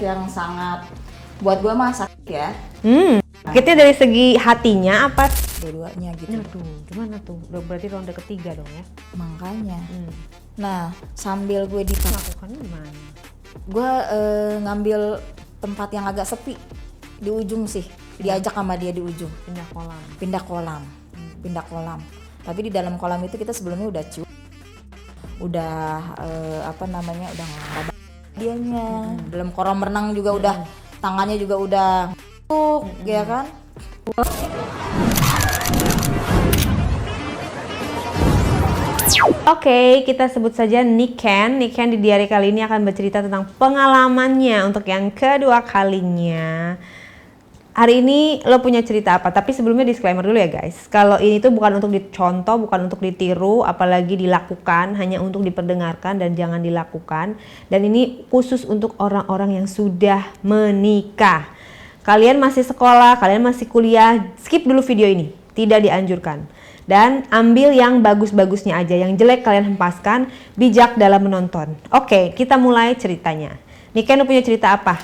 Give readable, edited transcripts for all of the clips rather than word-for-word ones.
yang sangat buat gue mah sakit ya. Sakitnya dari segi hatinya apa? Dua-duanya gitu. Nah tuh, gimana tuh? Udah berarti ronde ketiga dong ya? Makanya. Nah, sambil gue di Melakukannya gimana? gue ngambil tempat yang agak sepi di ujung sih. Diajak sama dia di ujung. Pindah kolam. Pindah kolam. Tapi di dalam kolam itu kita sebelumnya udah udah nggak dianya. Dalam kolam renang juga udah tangannya juga udah ya kan. Oke, kita sebut saja Niken. Niken di diary kali ini akan bercerita tentang pengalamannya untuk yang kedua kalinya. Hari ini lo punya cerita apa? Tapi sebelumnya disclaimer dulu ya guys. Kalau ini tuh bukan untuk dicontoh, bukan untuk ditiru, apalagi dilakukan, hanya untuk diperdengarkan dan jangan dilakukan. Dan ini khusus untuk orang-orang yang sudah menikah. Kalian masih sekolah, kalian masih kuliah, skip dulu video ini. Tidak dianjurkan. Dan ambil yang bagus-bagusnya aja, yang jelek kalian hempaskan, bijak dalam menonton. Oke, kita mulai ceritanya. Niken, lo punya cerita apa?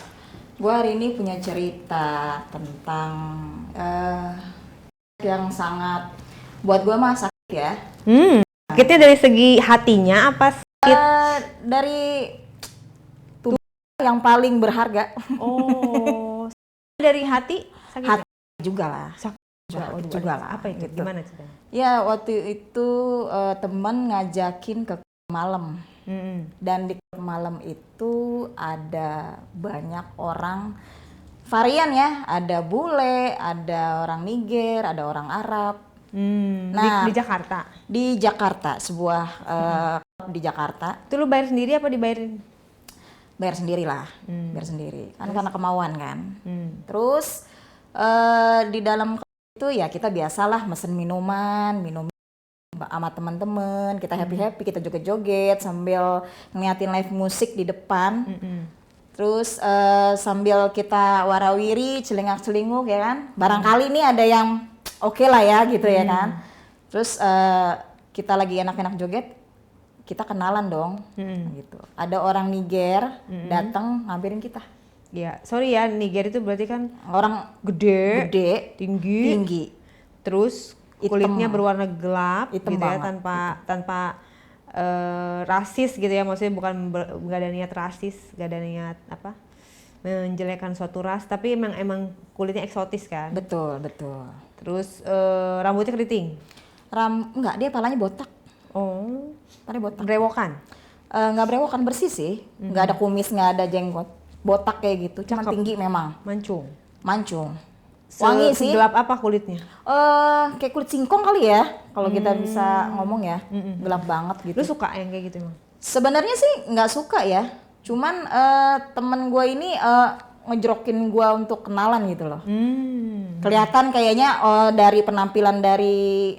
Gue hari ini punya cerita tentang yang sangat buat gue mah sakit ya. Sakitnya dari segi hatinya apa? Dari tubuh yang paling berharga. Oh, dari hati sakit Hati juga lah. Sakit juga lah. Apa itu? Gitu. Gimana ceritanya? Ya waktu itu teman ngajakin ke malam. Dan di malam itu ada banyak orang varian ya, ada bule, ada orang Niger, ada orang Arab. Nah, di Jakarta? Di Jakarta, sebuah di Jakarta. Itu lu bayar sendiri apa dibayarin? Bayar sendiri lah, bayar sendiri. Kan karena kemauan kan. Terus di dalam itu ya kita biasalah mesen minum sama teman-teman, kita happy, kita joget-joget sambil ngeliatin live musik di depan. Terus sambil kita warawiri, celingak-celinguk ya kan. Barangkali nih ada yang oke lah ya gitu ya kan. Terus kita lagi enak-enak joget, kita kenalan dong gitu. Ada orang Niger datang ngampirin kita. Ya, sorry ya, Niger itu berarti kan Orang gede, tinggi. Terus kulitnya berwarna gelap hitam gitu ya, banget, tanpa rasis gitu ya, maksudnya nggak ada niat rasis, nggak ada niat apa menjelekkan suatu ras, tapi emang kulitnya eksotis kan. Betul. Terus rambutnya keriting. Enggak, dia palanya botak. Oh, Palanya botak. berewokan. Nggak berewokan, bersih sih, nggak ada kumis, nggak ada jenggot, botak kayak gitu, cuman tinggi memang. Mancung. Wangi sih. Gelap apa kulitnya? Kayak kulit singkong kali ya, kalau kita bisa ngomong ya. Gelap banget gitu. Lu suka yang kayak gitu emang? Sebenarnya sih nggak suka ya, cuman temen gue ini ngejrokin gue untuk kenalan gitu loh. Kelihatan kayaknya dari penampilan dari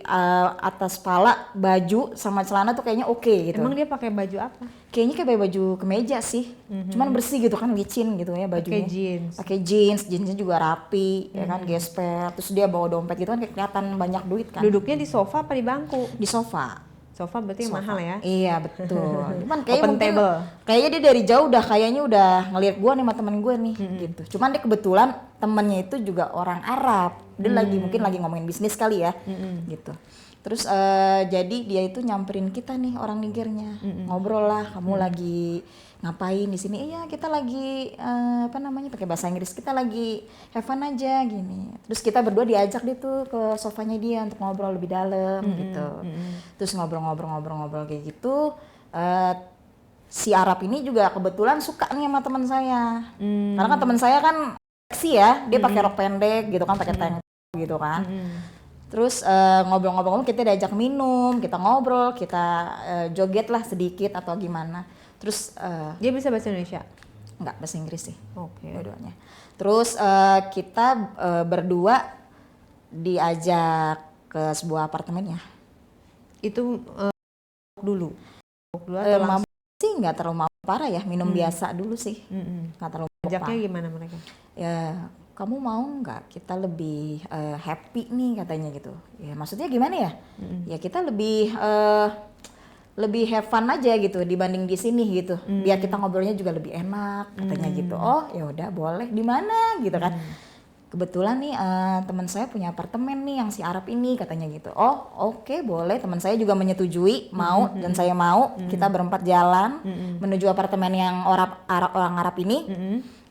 atas kepala, baju sama celana tuh kayaknya oke gitu. Emang dia pakai baju apa? Kayaknya kayak baju kemeja sih, cuman bersih gitu kan, licin gitu ya bajunya. Pakai jeansnya juga rapi, ya kan, gesper. Terus dia bawa dompet gitu kan, kayak kelihatan banyak duit kan. Duduknya di sofa apa di bangku? Di sofa. Sofa berarti mahal ya? Iya betul. Cuman kayak Open table. Kayaknya dia dari jauh kayaknya udah ngeliat gue nih sama temen gue nih gitu. Cuman dia kebetulan temennya itu juga orang Arab. Dia mungkin lagi ngomongin bisnis kali ya gitu. Terus jadi dia itu nyamperin kita nih orang Nigernya. Ngobrol lah, kamu lagi ngapain di sini? Iya, kita lagi pakai bahasa Inggris, kita lagi have fun aja gini. Terus kita berdua diajak dia tuh ke sofanya dia untuk ngobrol lebih dalam gitu. Terus ngobrol kayak gitu. Si Arab ini juga kebetulan suka nih sama teman saya. Karena kan teman saya kan seksi ya, dia pakai rok pendek gitu kan, pakai tank gitu kan. Terus ngobrol-ngobrol kita diajak minum, kita ngobrol, kita joget lah sedikit atau gimana. Terus dia bisa bahasa Indonesia? Enggak, bahasa Inggris sih. Oke. Dua-duanya. Terus kita berdua diajak ke sebuah apartemennya. Itu dulu atau Mabuk sih nggak terlalu mabuk parah ya, minum biasa dulu sih. Nggak terlalu mabuk. Ajaknya gimana mereka? Ya, kamu mau nggak kita lebih happy nih katanya gitu. Ya maksudnya gimana ya? Ya kita lebih lebih have fun aja gitu dibanding di sini gitu. Biar kita ngobrolnya juga lebih enak katanya gitu. Oh ya udah boleh, di mana gitu kan. Kebetulan nih teman saya punya apartemen nih yang si Arab ini katanya gitu. Oh oke, boleh, teman saya juga menyetujui mau dan saya mau. Kita berempat jalan menuju apartemen yang orang Arab ini.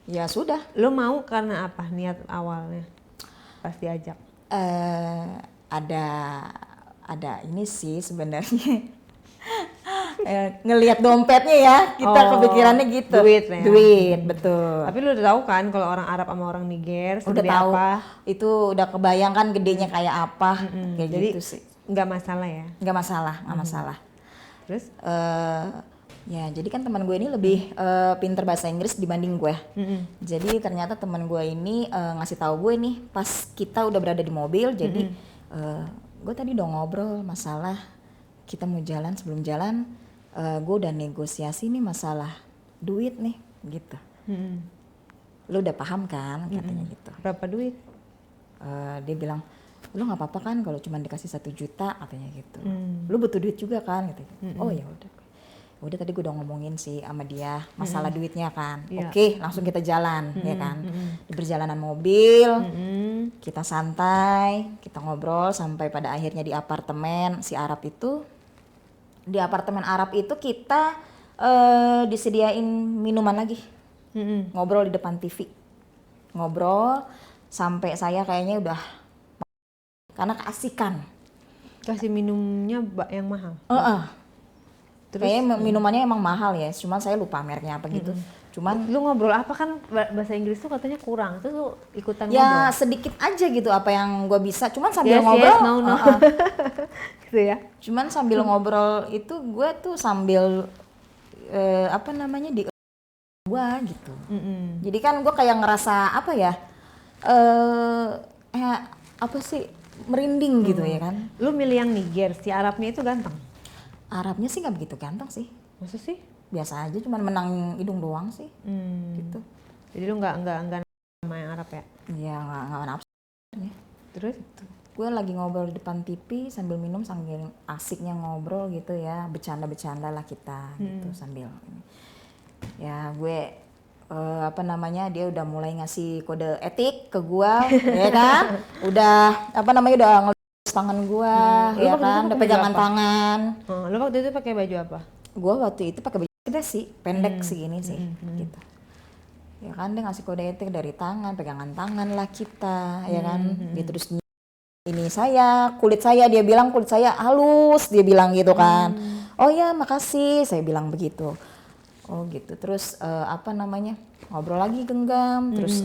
Ya sudah. Lo mau karena apa niat awalnya pas diajak? Ada ini sih sebenarnya. Ngelihat dompetnya ya, kita kepikirannya gitu. Duit, betul. Tapi lu udah tahu kan kalau orang Arab sama orang Niger Udah segede tahu apa? itu, udah kebayangkan gedenya kayak apa. Kayak Jadi gitu sih. nggak masalah ya? Nggak masalah. Terus? Ya jadi kan teman gue ini lebih pinter bahasa Inggris dibanding gue. Jadi ternyata teman gue ini ngasih tahu gue nih pas kita udah berada di mobil. Jadi gue tadi udah ngobrol masalah kita mau jalan, sebelum jalan gue udah negosiasi nih masalah duit nih gitu. Lu udah paham kan katanya gitu. Berapa duit? Dia bilang, lu nggak apa-apa kan kalau cuma dikasih 1 juta katanya gitu. Lu butuh duit juga kan gitu. Oh ya udah tadi gue udah ngomongin sih sama dia masalah duitnya kan. Oke, langsung kita jalan ya kan. Di perjalanan mobil kita santai, kita ngobrol sampai pada akhirnya di apartemen si Arab itu. Di apartemen Arab itu kita disediain minuman lagi. Ngobrol di depan TV. Ngobrol sampai saya kayaknya udah karena keasikan. Kasih minumnya yang mahal? Terus kayaknya minumannya emang mahal ya, cuman saya lupa mereknya apa gitu. Cuman lu ngobrol apa kan bahasa Inggris tuh katanya kurang, terus lu ikutan ya ngobrol? sedikit aja gitu apa yang gue bisa, cuman sambil Yes, ngobrol no. Gitu ya? Cuman sambil ngobrol itu gue tuh sambil di gue gitu. Jadi kan gue kayak ngerasa apa ya, apa sih, merinding gitu ya kan. Lu milih yang Niger, si Arabnya itu ganteng? Arabnya sih nggak begitu ganteng sih, Maksud sih? biasa aja, cuman menang hidung doang sih gitu. Jadi lu nggak sama yang Arab ya? Iya, nggak nafsu. Terus? Gue lagi ngobrol di depan TV sambil minum, sambil asiknya ngobrol gitu ya, bercanda-bercanda lah kita gitu sambil ya gue dia udah mulai ngasih kode etik ke gue ya kan, udah udah ngelus tangan gue ya kan, udah pegangan tangan. Lu waktu itu pakai baju apa? Gue waktu itu pakai baju kita sih pendek segini sih gitu ya kan. Dia ngasih kode etik dari tangan, pegangan tangan lah kita ya kan gitu. Terus ini kulit saya dia bilang kulit saya halus, dia bilang gitu kan. Oh ya makasih, saya bilang begitu. Oh gitu. Terus ngobrol lagi genggam. Terus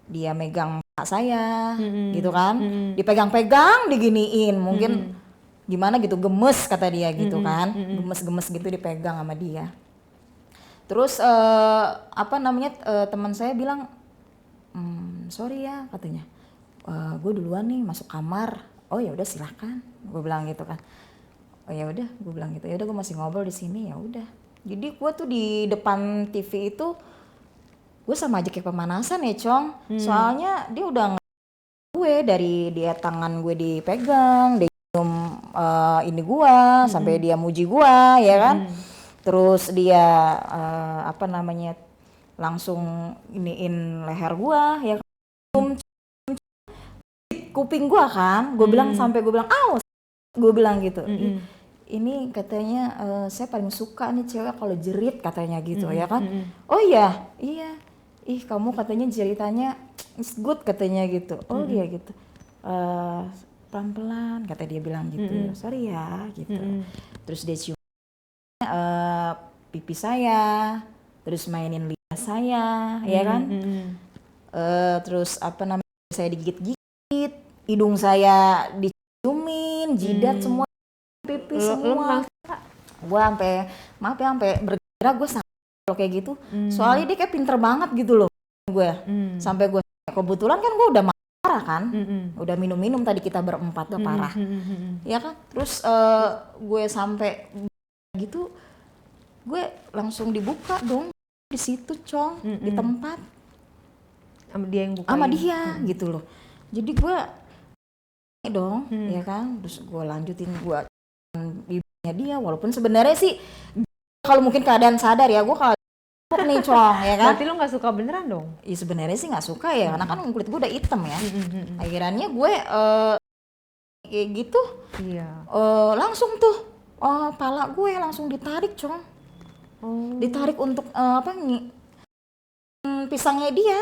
dia megang saya gitu kan. Dipegang-pegang, diginiin, mungkin gimana gitu, gemes kata dia gitu kan. Gemes-gemes gitu dipegang sama dia. Terus teman saya bilang, sorry ya katanya, gue duluan nih masuk kamar. Oh ya udah silakan, gue bilang gitu kan. Oh ya udah, gue bilang gitu. Ya udah, gue masih ngobrol di sini, ya udah. Jadi gue tuh di depan TV itu gue sama aja kayak pemanasan ya, Cong. Soalnya dia udah gue dari dia, tangan gue dipegang, dia cium ini gue sampai dia muji gue ya kan. Terus dia langsung iniin leher gue ya kan. Kuping gue kan, gue bilang sampai gue bilang aus, gue bilang gitu. Ini katanya saya paling suka nih cewek kalau jerit katanya gitu ya kan. Oh iya, kamu katanya jeritanya is good katanya gitu. Oh iya gitu, pelan-pelan kata dia bilang gitu. Sorry ya gitu. Terus dia cium pipi saya, terus mainin lidah saya ya kan. Terus saya digigit-gigit, hidung saya diciumin, jidat semua, pipi semua. Gue sampai bergerak, gue sampai kayak gitu. Soalnya dia kayak pinter banget gitu loh gue. Sampai gue kebetulan kan gue udah marah kan, udah minum-minum tadi kita berempat udah parah, ya kan. Terus gue sampai gitu, gue langsung dibuka dong di situ, Cong, di tempat. Sama dia yang buka. Sama dia gitu loh. Jadi gue dong ya kan. Terus gue lanjutin, gue dia, walaupun sebenarnya sih kalau mungkin keadaan sadar ya, gue kalau nih Cong ya kan. Berarti lu nggak suka beneran dong? Iya sebenarnya sih nggak suka ya, karena kan kulit gue udah hitam ya. Akhirnya gue kayak gitu, Iya. langsung tuh pala gue langsung ditarik Cong, ditarik untuk pisangnya dia.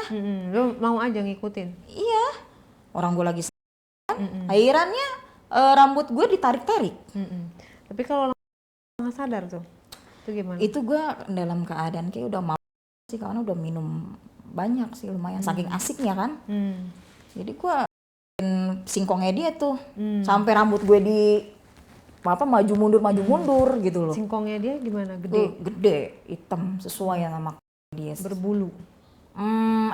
Lu mau aja ngikutin? Iya, orang gue lagi akhirnya rambut gue ditarik-tarik. Tapi kalau nggak sadar tuh, itu gimana? Itu gue dalam keadaan kayak udah mau sih, karena udah minum banyak sih lumayan, saking asiknya kan. Jadi gue singkongnya dia tuh sampai rambut gue di maju mundur gitu loh. Singkongnya dia gimana? Gede? Gede, hitam, sesuai yang sama dia. Berbulu?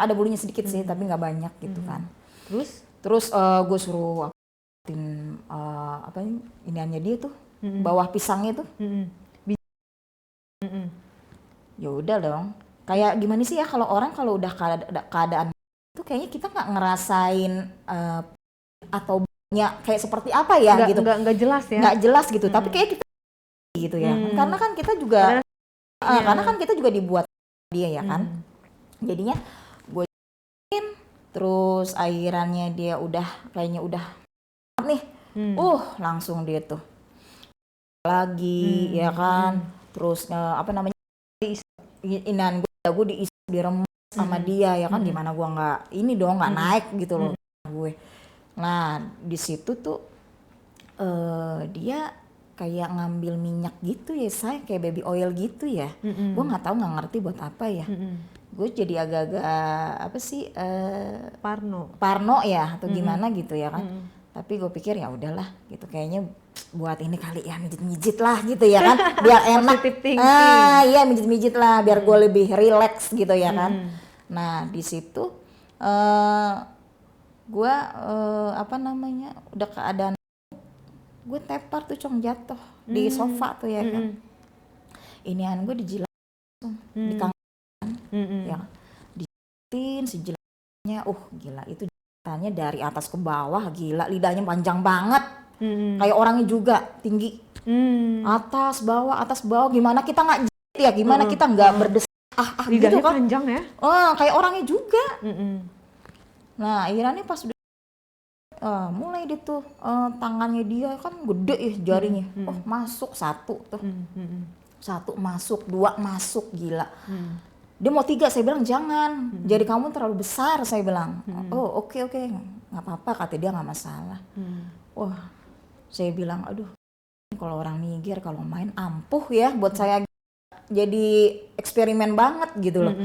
Ada bulunya sedikit sih, tapi nggak banyak gitu kan. Terus gue suruh iniannya dia tuh, bawah pisangnya tuh. Ya udah dong. Kayak gimana sih ya kalau orang kalau udah keadaan itu kayaknya kita nggak ngerasain atau kayak seperti apa ya gitu. Nggak jelas ya? Nggak jelas gitu, tapi kayak kita gitu ya. Karena kan kita juga dibuat dia ya kan. Jadinya gue terus airannya dia kayaknya udah nih. Langsung dia tuh lagi ya kan. Terus inan gue diisi diremes sama dia ya kan, gimana gue nggak naik gitu loh gue. Nah di situ tuh dia kayak ngambil minyak gitu ya, saya kayak baby oil gitu ya. Gue nggak ngerti buat apa ya. Gue jadi agak-agak apa sih parno ya atau gimana gitu ya kan. Tapi gue pikir ya udahlah gitu, kayaknya buat ini kali ya, mijit-mijit lah gitu ya kan, biar enak. Iya mijit-mijit lah biar gue lebih relax gitu ya kan. Nah di situ gue udah keadaan gue tepar tuh Cong, jatuh di sofa tuh ya kan. Inian gue dijilat langsung di kangen ya, dijilatin si jilatnya, gila itu jilatannya dari atas ke bawah, gila lidahnya panjang banget. Kayak orangnya juga tinggi, atas bawah gimana kita nggak jahit ya, gimana kita nggak berdesak lidahnya gitu kan, panjang ya, kayak orangnya juga. Nah akhirnya pas udah mulai dia tuh tangannya dia kan gede ya jarinya, masuk satu tuh, satu masuk, dua masuk, gila. Dia mau 3, saya bilang jangan, jari kamu terlalu besar, saya bilang. Oke, nggak apa-apa, kata dia, nggak masalah. Wah, saya bilang aduh, kalau orang Niger kalau main ampuh ya, buat saya jadi eksperimen banget gitu loh.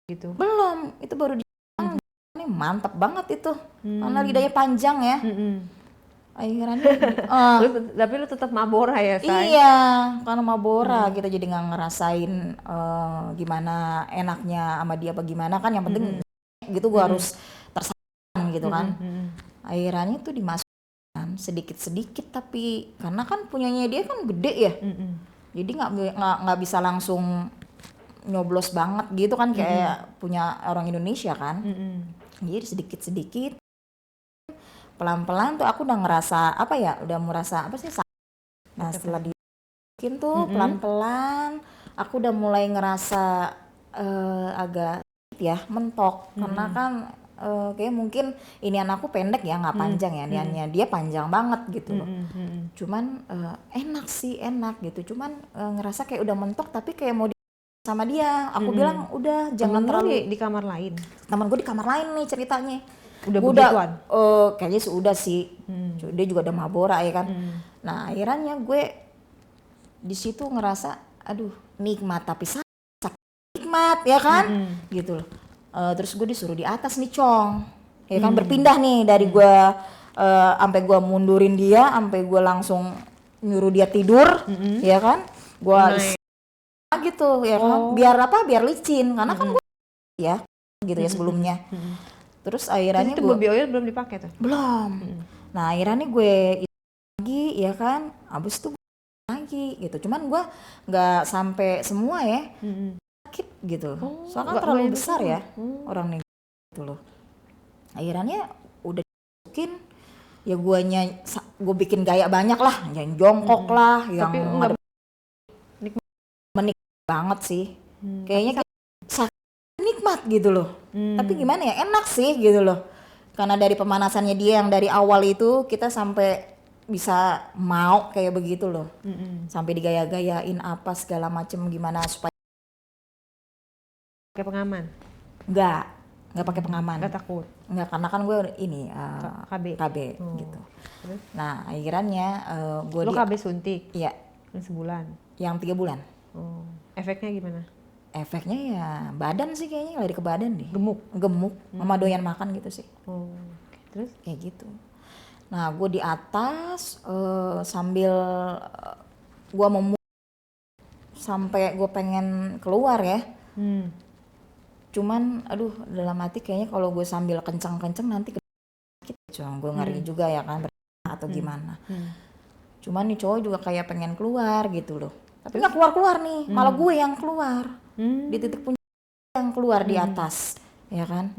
Gitu. Belum, itu baru ini mantap banget itu, karena lidahnya panjang ya. Akhirnya tapi lu tetap mabora ya, Say? Iya, karena mabora kita jadi nggak ngerasain gimana enaknya sama dia apa gimana kan, yang penting gitu gue harus tersayang gitu kan. Akhirnya tuh dimasukkan sedikit-sedikit, tapi karena kan punyanya dia kan gede ya, jadi nggak bisa langsung nyoblos banget gitu kan, kayak punya orang Indonesia kan. Jadi sedikit-sedikit, pelan-pelan tuh aku udah ngerasa udah merasa apa sih. Nah setelah dibikin tuh pelan-pelan aku udah mulai ngerasa agak ya mentok, karena kan kayak mungkin inian aku pendek ya, nggak panjang ya, iniannya dia panjang banget gitu loh. Cuman enak gitu, cuman ngerasa kayak udah mentok tapi kayak mau sama dia. Aku bilang udah jangan terlalu di kamar lain. Teman gue di kamar lain nih ceritanya. Udah begituan? Kayaknya sudah sih. Dia juga udah mabora ya kan. Nah akhirnya gue di situ ngerasa aduh nikmat, tapi nikmat ya kan, gitu loh. Terus gue disuruh di atas nih Cong, ya kan, berpindah nih dari gue sampai gue mundurin dia, sampai gue langsung nyuruh dia tidur, ya kan, gue gitu ya kan, biar licin, karena kan gue ya gitu ya sebelumnya. Terus akhirnya itu baby oil belum dipakai tuh? Belum. Nah akhirnya gue lagi ya kan, abis itu lagi gitu, cuman gue nggak sampai semua ya, sakit gitu, soalnya kan terlalu besar ya orang nih gitu loh. Akhirnya udah dimasukin ya gue bikin gaya banyak lah, yang jongkok lah, yang Tapi enggak menikmat banget sih. Kayaknya nikmat gitu loh. Tapi gimana ya, enak sih gitu loh. Karena dari pemanasannya dia yang dari awal itu kita sampai bisa mau kayak begitu loh. Sampai digaya-gayain apa segala macem gimana supaya pakai pengaman. nggak pakai pengaman. Enggak takut. Nggak, karena kan gue ini KB gitu. Terus? Nah akhirannya gue Lu KB suntik iya, yang sebulan. yang 3 bulan. Oh. Efeknya gimana? Efeknya ya badan sih, kayaknya lari ke badan deh. Gemuk. Mama doyan makan gitu sih. Oh. Terus? Kayak gitu. Nah gue di atas sambil gue mau sampai gue pengen keluar ya. Cuman aduh, dalam hati kayaknya kalau gue sambil kencang-kencang nanti gue ngeri juga ya kan, atau gimana. Cuman nih cowok juga kayak pengen keluar gitu loh, tapi nggak keluar nih, malah gue yang keluar di titik puncak, yang keluar di atas ya kan.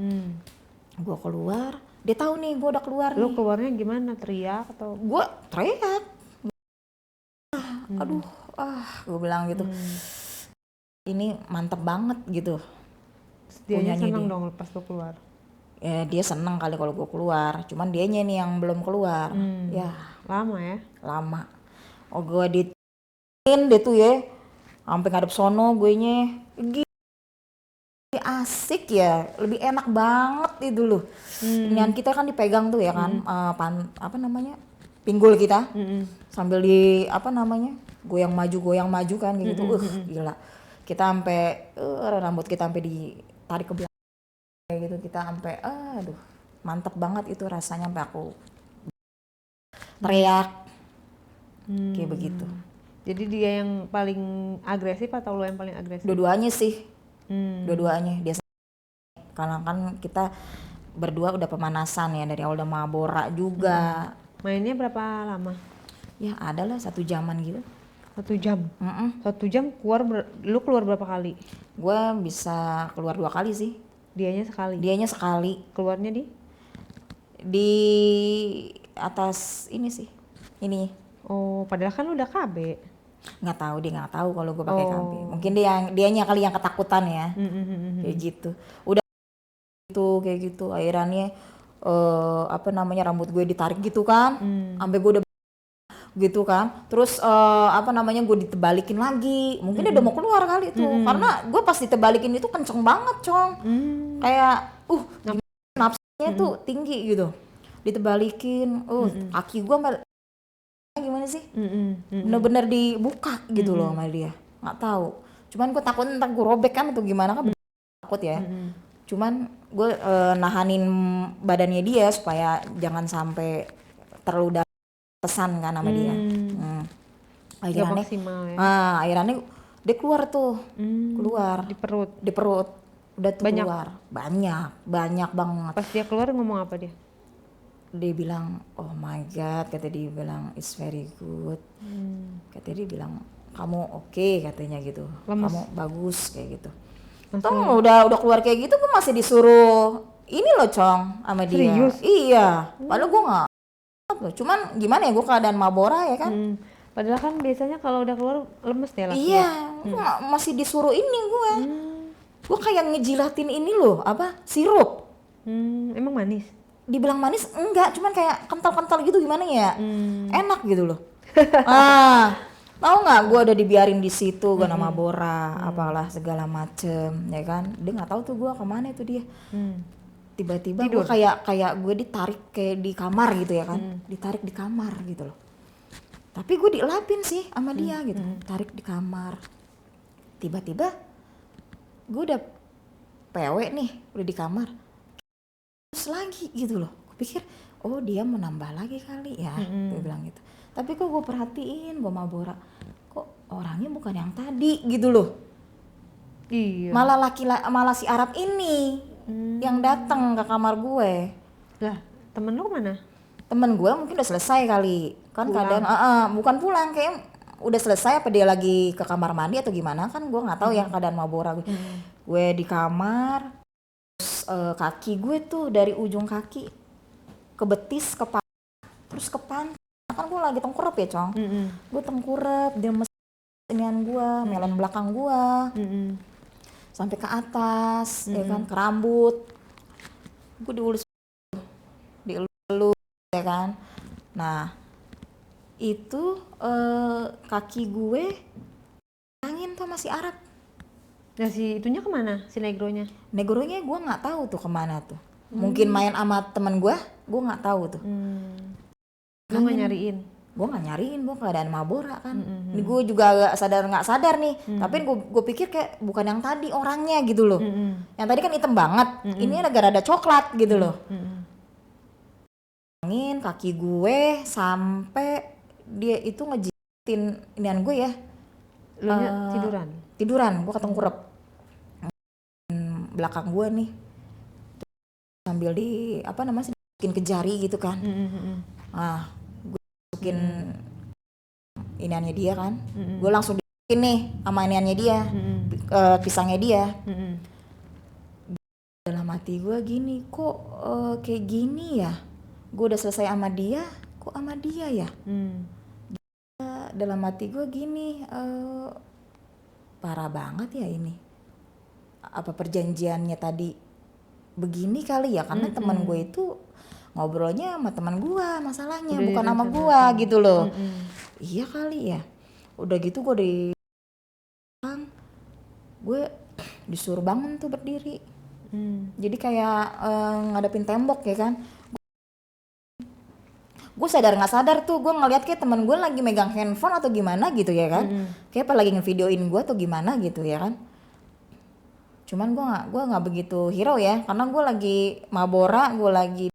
Gue keluar, dia tahu nih gue udah keluar. Lu keluarnya gimana, teriak atau? Gue teriak, aduh gue bilang gitu, ini mantep banget gitu. Dianya seneng dong lepas lu keluar. Ya dia seneng kali kalau gue keluar, cuman dianya nih yang belum keluar. Ya Lama ya? lama. Oh gue dia tuh ya, sampai ngadep sono gue nya asik ya, lebih enak banget itu loh. Inian kita kan dipegang tuh ya kan, apa namanya, pinggul kita, sambil di apa namanya, goyang maju kan kayak gitu. Gila, kita sampai rambut kita sampai ditarik ke belakang kayak gitu, kita sampai aduh mantep banget itu rasanya, sampai aku teriak kayak begitu. Jadi dia yang paling agresif atau lo yang paling agresif? Dua-duanya sih. Dua-duanya. Dia karena kan kita berdua udah pemanasan ya, dari awal udah mabora juga. Mainnya berapa lama? Ya adalah 1 jaman gitu. 1 jam? 1 jam lu keluar berapa kali? Gue bisa keluar 2 kali sih. Dianya sekali? Dianya sekali. Keluarnya di atas ini sih, ini. Oh, padahal kan udah KB. Nggak tahu, dia nggak tahu kalau gue pakai KB. Mungkin dianya kali yang ketakutan ya. Kayak gitu. Udah kayak gitu. Akhirnya apa namanya, rambut gue ditarik gitu kan, sampai gue udah gitu kan. Terus apa namanya, gue ditebalikin lagi. Mungkin dia udah mau keluar kali tuh. Karena gue pas ditebalikin itu kenceng banget, Cong. Kayak nafsunya tuh tinggi gitu. Ditebalikin, kaki gue gimana sih? Bener-bener dibuka gitu loh sama dia. Nggak tahu. Cuman gue takut ntar gue robek kan atau gimana kan, takut ya. Cuman gue nahanin badannya dia supaya jangan sampai terlalu pesan kan sama dia. Akhirnya akhirnya dia keluar tuh. Keluar di perut udah tuh banyak. Keluar banyak banget. Pas dia keluar ngomong apa dia? Dia bilang, oh my god, kata dia bilang, it's very good. Kata dia bilang, kamu oke, katanya gitu. Lemes. Kamu bagus kayak gitu. Tuh udah keluar kayak gitu, gue masih disuruh ini loh, Cong, sama dia. Serius? Iya. Padahal gue nggak. Cuman gimana ya, gue keadaan mabora ya kan. Padahal kan biasanya kalau udah keluar lemes ya laki. Iya. Masih disuruh ini gue. Gue kayak ngejilatin ini loh, apa, sirup. Emang manis? Dibilang manis enggak, cuman kayak kental-kental gitu, gimana ya, enak gitu loh. Tahu nggak, gue udah dibiarin di situ, gue nama Bora, apalah segala macem, ya kan. Dia nggak tahu tuh gue kemana itu dia. Tiba-tiba gue kayak gue ditarik kayak di kamar gitu ya kan, ditarik di kamar gitu loh. Tapi gue dielapin sih sama dia gitu, tarik di kamar. Tiba-tiba gue udah PW nih, udah di kamar. Terus lagi gitu loh, gue pikir oh dia mau nambah lagi kali ya, gue bilang gitu. Tapi kok gue perhatiin, gue mabora, kok orangnya bukan yang tadi gitu loh. Iya. Malah si Arab ini yang datang ke kamar gue. Lah, temen lu kemana? Temen gue mungkin udah selesai kali, kan keadaan bukan pulang, kayak udah selesai apa dia lagi ke kamar mandi atau gimana, kan gue nggak tahu yang keadaan mabora gue. Gue di kamar. Kaki gue tuh dari ujung kaki ke betis, kepala terus ke pantat. Kan gue lagi tengkurap ya Cong, gue tengkurap, dia inian gue, melon belakang gue, sampai ke atas, ya kan, ke rambut, gue diulus, ya kan. Nah itu kaki gue angin tuh masih Arab. Nah si itunya kemana? Si negronya? Negronya gue nggak tahu tuh kemana tuh. Mungkin main sama temen gue nggak tahu tuh. Lu nggak nyariin? Gue nggak nyariin, gue keadaan mabora kan. Ini gue juga agak nggak sadar nih. Tapi gue pikir kayak bukan yang tadi orangnya gitu loh. Yang tadi kan hitam banget. Ini rada coklat gitu loh. Angin kaki gue sampai dia itu ngejitin inian gue ya. Lu tiduran, gue ketengkurap belakang gue nih. Sambil di apa namanya sih, bikin ke jari gitu kan. Nah, gue masukin iniannya dia kan. Gue langsung bikin nih sama iniannya dia, pisangnya dia. Dalam hati gue gini, kok kayak gini ya? Gue udah selesai sama dia, kok sama dia ya? Dalam hati gue gini, parah banget ya ini. Apa perjanjiannya tadi begini kali ya? Karena teman gue itu ngobrolnya sama teman gue masalahnya, udah bukan sama gue gitu loh. Iya kali ya. Udah gitu gue disuruh bangun tuh berdiri. Jadi kayak ngadepin tembok ya kan. Gue sadar nggak sadar tuh gue ngeliat kayak teman gue lagi megang handphone atau gimana gitu ya kan. Kayak apa lagi ngevideoin gue atau gimana gitu ya kan. Cuman gue nggak begitu hero ya, karena gue lagi mabora, gue lagi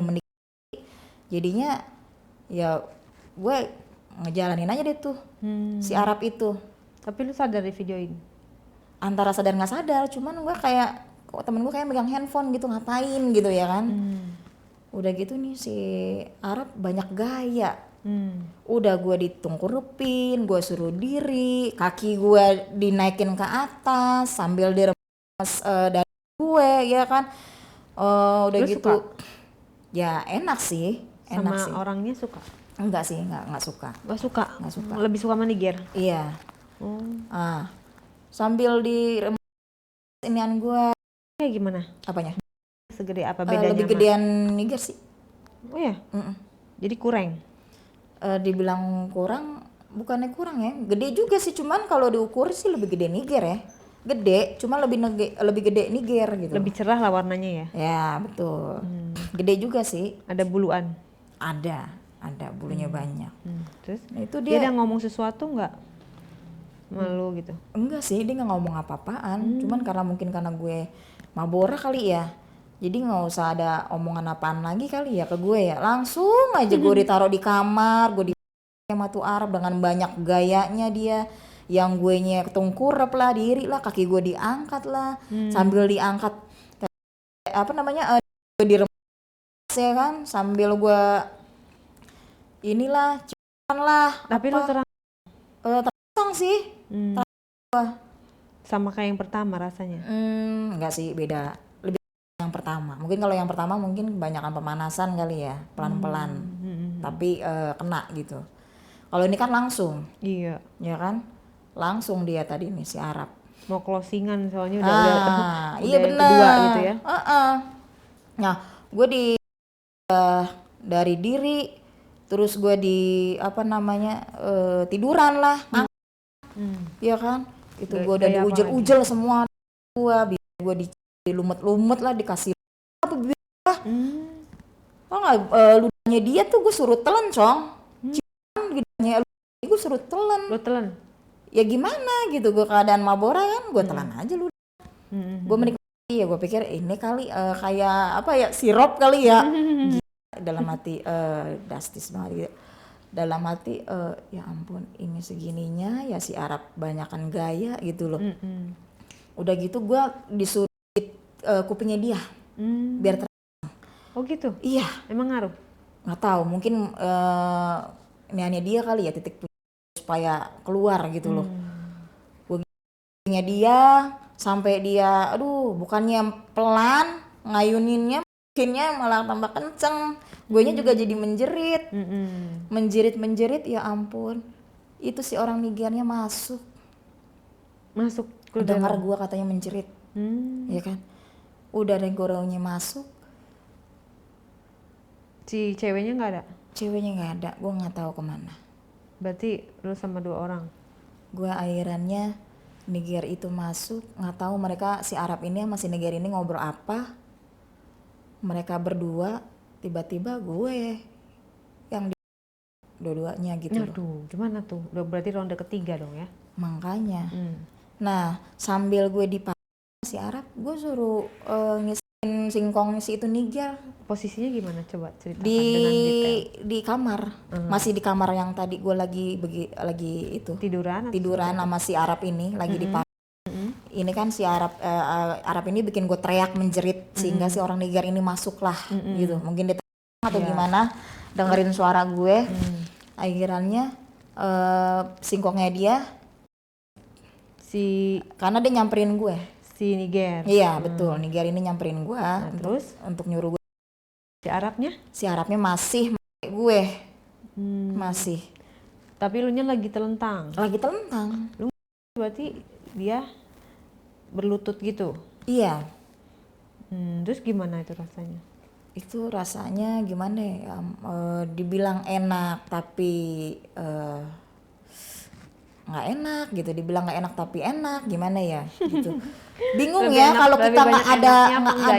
menikmati. Jadinya ya gue ngejalanin aja deh tuh si Arab itu. Tapi lu sadar di videoin? Antara sadar nggak sadar, cuman gue kayak kok temen gue kayak megang handphone gitu, ngapain gitu ya kan. Udah gitu nih si Arab banyak gaya. Udah gue ditungkurupin, gue suruh diri, kaki gue dinaikin ke atas sambil diremes dari gue ya kan. Udah lu gitu suka? Ya enak sih, enak sama sih. Orangnya suka? Enggak sih, enggak suka. Gak suka? Nggak suka. Lebih suka sama Niger? Iya. Sambil diremes inian gue. Kayak gimana? Apanya? Segede apa bedanya? Lebih gedean Niger sih. Oh ya? Jadi kurang? Dibilang kurang, bukannya kurang ya, gede juga sih, cuman kalau diukur sih lebih gede Niger ya. Gede, cuma lebih gede Niger gitu. Lebih cerah lah warnanya ya? Ya betul. Gede juga sih. Ada buluan? Ada bulunya banyak. Terus? Nah, itu dia ada ngomong sesuatu nggak? Malu gitu? Enggak sih, dia nggak ngomong apa-apaan. Cuman karena gue mabora kali ya. Jadi nggak usah ada omongan apaan lagi kali ya ke gue ya. Langsung aja gue ditaruh di kamar, gue di sama tuh Arab dengan banyak gayanya dia. Yang gue nya ketungkurap lah, diri lah, kaki gue diangkat lah. Sambil diangkat apa namanya gue diremes ya kan, sambil gue inilah ciuman lah. Tapi lu terang sih. Sama kayak yang pertama rasanya? Enggak sih, beda. Yang pertama, mungkin kalau yang pertama mungkin kebanyakan pemanasan kali ya, pelan-pelan, tapi kena gitu. Kalau ini kan langsung, iya, ya kan, langsung dia tadi nih si Arab. Mau closingan soalnya udah iya benar. Kedua gitu ya. Nah, gue dari diri, terus gue di apa namanya tiduran lah, ya kan, itu gue udah diujel-ujel semua, gue dilumut-lumut lah, dikasih apa bibir lah. Ludahnya dia tuh gue suruh telan Cong. Ludahnya gue suruh telan. Lo telan? Ya gimana gitu, gue keadaan mabora kan, gue telan aja ludah. Gue menikmati ya, gue pikir ini kali kayak apa ya, sirup kali ya. Dalam hati dastis banget gitu. Dalam hati ya ampun, ini segininya ya si Arab banyakan gaya gitu loh. Udah gitu gue disuruh kupingnya dia biar terang. Oh gitu? Iya. Emang ngaruh? Nggak tahu, mungkin niatnya dia kali ya, titik supaya keluar gitu loh. Kupingnya dia sampai dia, aduh bukannya pelan ngayuninnya Bikinnya malah tambah kenceng, guenya juga jadi menjerit. Menjerit ya ampun. Itu si orang Nigernya masuk ke dengar dalam. gua katanya menjerit. Ya kan, udah ada gorengnya masuk, Si ceweknya nggak ada? ceweknya nggak ada, gua nggak tahu kemana. Berarti lu sama 2 orang. Gua akhirannya Niger itu masuk, nggak tahu mereka si Arab ini sama si Niger ini ngobrol apa. Mereka berdua, tiba-tiba gue yang dua-duanya gitu loh. Aduh, gimana tuh? Udah berarti ronde ketiga dong ya? Makanya. Nah, sambil gue si Arab, gue suruh ngisiin singkong si itu Niger Posisinya gimana? Coba ceritakan di dengan detail. di kamar. Masih di kamar yang tadi gue lagi itu Tiduran? tiduran sama si Arab ini lagi di ini kan si Arab Arab ini bikin gue teriak menjerit sehingga si orang Niger ini masuk lah gitu, mungkin dia atau gimana dengerin suara gue. Akhirannya singkongnya dia karena dia nyamperin gue. Si Niger. Iya betul, Niger ini nyamperin gue terus untuk nyuruh gue. Si Arabnya masih gue masih tapi lu nya lagi telentang. Lu berarti dia berlutut gitu. Iya. Terus gimana itu rasanya? Itu rasanya gimana ya? Dibilang enak tapi nggak enak gitu, dibilang nggak enak tapi enak, gimana ya gitu. Bingung ya kalau kita nggak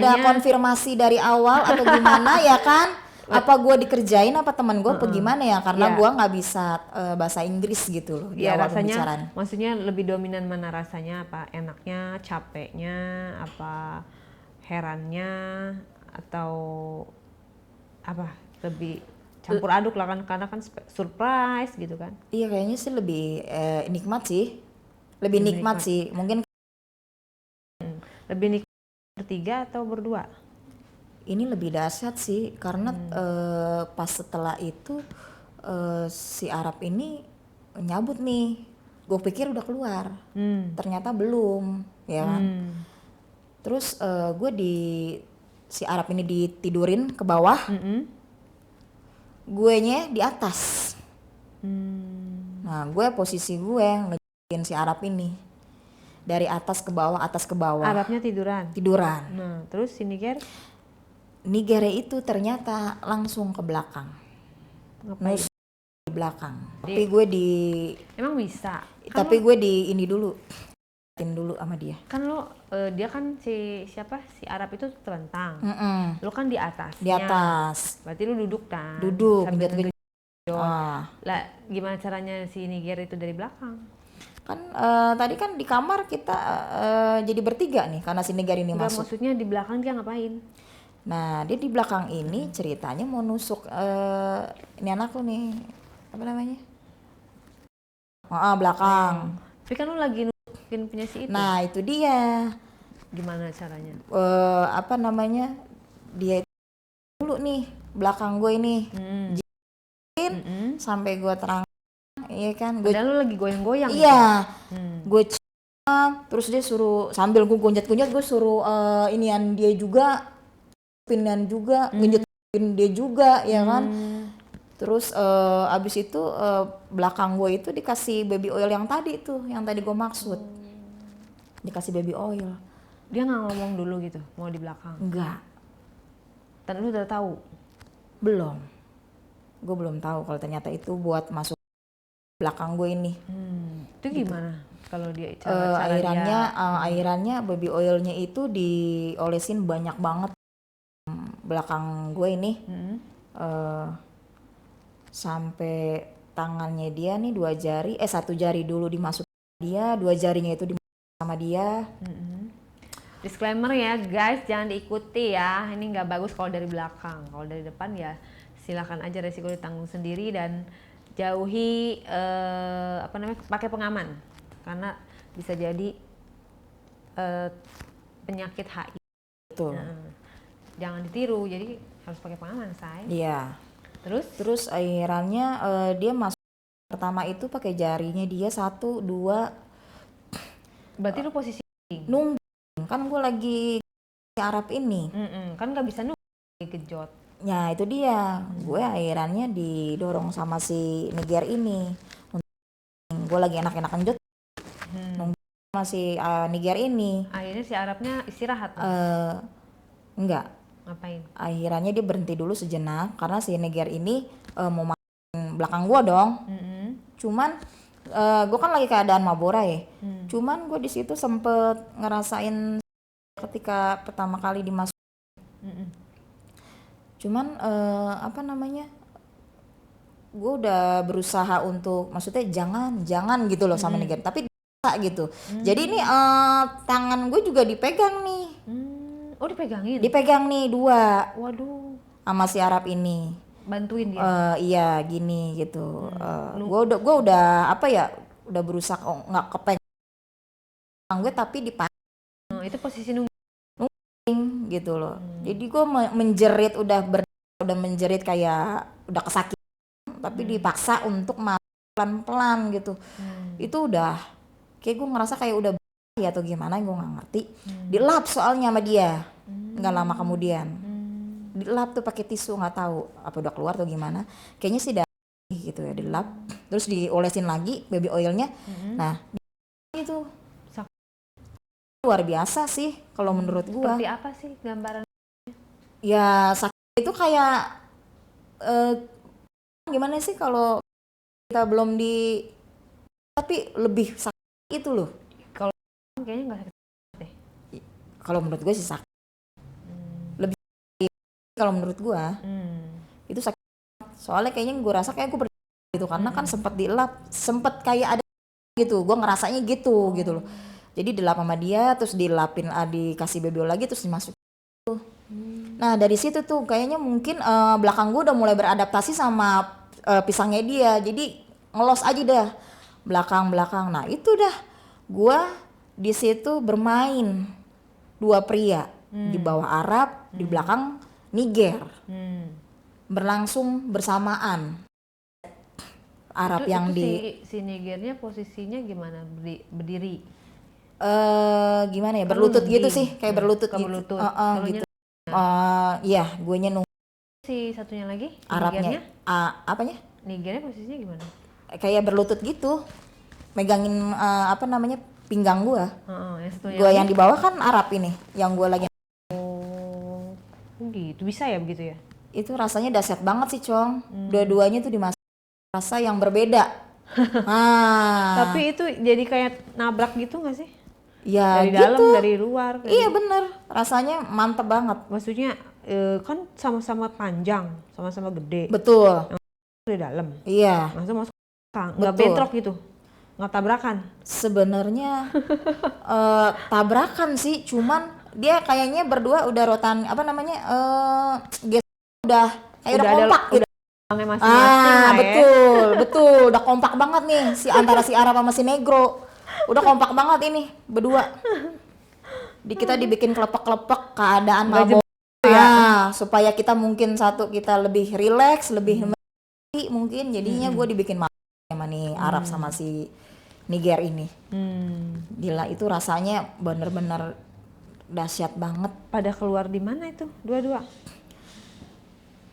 ada konfirmasi dari awal atau gimana ya kan. Apa gue dikerjain apa teman gue apa gimana ya, karena gue nggak bisa bahasa Inggris gitu loh di awal rasanya, pembicaraan. Maksudnya lebih dominan mana rasanya? Apa enaknya, capeknya, apa herannya, atau apa lebih campur aduk lah kan, karena kan surprise gitu kan. Iya kayaknya sih lebih nikmat sih, lebih nikmat sih mungkin. Lebih nikmat bertiga atau berdua? Ini lebih dahsyat sih karena pas setelah itu si Arab ini nyabut nih, gue pikir udah keluar, ternyata belum ya kan. Terus gue si Arab ini ditidurin ke bawah, guenya di atas. Nah gue posisi gue ngejagain si Arab ini dari atas ke bawah. Arabnya tiduran. Nah terus si Niger itu ternyata langsung ke belakang. Ngapain? Di belakang. Tapi gue emang bisa? Tapi gue ini dulu sama dia. Kan dia kan si Arab itu telentang. Lo kan di atasnya. Di atas. Berarti lu duduk kan? Duduk. Lah gimana caranya si Niger itu dari belakang? Kan tadi kan di kamar kita jadi bertiga nih karena si Niger ini masuk. Maksudnya di belakang dia ngapain? Nah dia di belakang ini ceritanya mau nusuk ini anakku nih, apa namanya? Belakang. Tapi kan lu lagi nusukin punya si itu. Nah itu dia. Gimana caranya? Apa namanya? Dia dulu nih belakang gue ini, sampai gue terang, iya kan? Padahal lu lagi goyang-goyang. Iya. Gue terus dia suruh sambil gue gonjat-gonjat, gue suruh inian dia juga. Pinan juga, ngejetin dia juga ya kan. Terus abis itu belakang gue itu dikasih baby oil yang tadi gue maksud. Dikasih baby oil. Dia nggak ngomong dulu gitu mau di belakang? Enggak. Dan lu udah tahu? Belum. Gue belum tahu kalau ternyata itu buat masuk belakang gue ini. Itu gimana kalau dia airannya baby oilnya itu diolesin banyak banget belakang gue ini. Sampai tangannya dia nih 2 jari, 1 jari dulu dimasukin dia, 2 jarinya itu dimasukin sama dia. Disclaimer ya guys, jangan diikuti ya, ini nggak bagus kalau dari belakang. Kalau dari depan ya silakan aja, resiko ditanggung sendiri, dan jauhi pakai pengaman karena bisa jadi penyakit HIV. Betul. Jangan ditiru, jadi harus pakai pengaman, say. Iya. Terus akhirnya dia masuk pertama itu pakai jarinya dia 1, 2. Berarti lu posisi nunggu kan gue lagi Arab ini. Kan nggak bisa nunggu. Gejot. Ya itu dia, gue akhirannya didorong sama si Niger ini. Gue lagi enak-enakan jod, nunggu sama si Niger ini. Akhirnya si Arabnya istirahat. Enggak, Ngapain? akhirannya dia berhenti dulu sejenak karena si Niger ini mau main belakang gue dong. Cuman gue kan lagi keadaan mabora ya. Cuman gue di situ sempet ngerasain ketika pertama kali dimasuk. Cuman apa namanya, gue udah berusaha untuk maksudnya jangan gitu loh sama Niger, tapi bisa gitu. Jadi ini tangan gue juga dipegang nih. Oh dipegangin? Dipegang nih 2 Waduh. sama si Arab ini. Bantuin dia? Iya gini gitu. Gue udah apa ya, udah berusaha nggak kepegang gue tapi dipancing Itu posisi nunggu. gitu loh. Jadi gue menjerit udah menjerit kayak udah kesakitan, tapi dipaksa untuk pelan-pelan gitu. Itu udah kayak gue ngerasa kayak udah ya atau gimana, gue nggak ngerti. Dilap soalnya sama dia nggak lama kemudian. Dilap tuh pakai tisu, nggak tahu apa udah keluar atau gimana, kayaknya sih dari gitu ya, dilap terus diolesin lagi baby oilnya. Nah itu luar biasa sih kalau menurut gua. Seperti apa sih gambaran? Ya sakit itu kayak gimana sih kalau kita belum di, tapi lebih sakit itu loh. Kalau kayaknya nggak sakit deh. Kalau menurut gue sih sakit. Lebih kalau menurut gua itu sakit. Soalnya kayaknya gue rasa kayak gue gitu karena kan sempat dilap, sempat kayak ada gitu. Gue ngerasanya gitu loh. Jadi dilap sama dia, terus dilapin, dikasih baby oil lagi, terus dimasukin. Nah dari situ tuh kayaknya mungkin belakang gue udah mulai beradaptasi sama pisangnya dia. Jadi ngelos aja dah belakang. Nah itu dah gue di situ bermain 2 pria di bawah Arab, di belakang Niger, berlangsung bersamaan. Arab itu, yang si Nigernya posisinya gimana? Berdiri? Gimana ya, berlutut gitu sih, kayak berlutut Ke gitu. berlutut. Gitu. Iya, gue nunggu Si satunya lagi? Arabnya. Apanya? Nigernya posisinya gimana? Kayak berlutut gitu, megangin apa namanya, pinggang gue. Yang satunya Gue lagi? yang di bawah kan Arab ini, yang gue lagi. Oh, gitu. Bisa ya begitu ya? Itu rasanya dahsyat banget sih, Cong. Dua-duanya tuh dimasak rasa yang berbeda. Tapi itu jadi kayak nabrak gitu nggak sih? Ya Dari gitu. dalam, dari luar. Iya bener, rasanya mantep banget. Maksudnya kan sama-sama panjang, sama-sama gede. Betul. Dari dalam. Iya. Langsung masuk belakang. Nggak Betul. bentrok gitu? Nggak tabrakan? Sebenarnya tabrakan sih, cuman dia kayaknya berdua udah rotan apa namanya, udah kayak udah kompak gitu. Udah masing-masing lah ya. Betul, udah kompak banget nih antara si Arab sama si Negro. Udah kompak banget ini berdua. Kita dibikin kelepek-kelepek keadaan mabok. Supaya kita mungkin kita lebih rileks, lebih mungkin jadinya gue dibikin mabok sama nih Arab sama si Niger ini. Gila, itu rasanya bener-bener dahsyat banget. Pada keluar di mana itu dua-dua?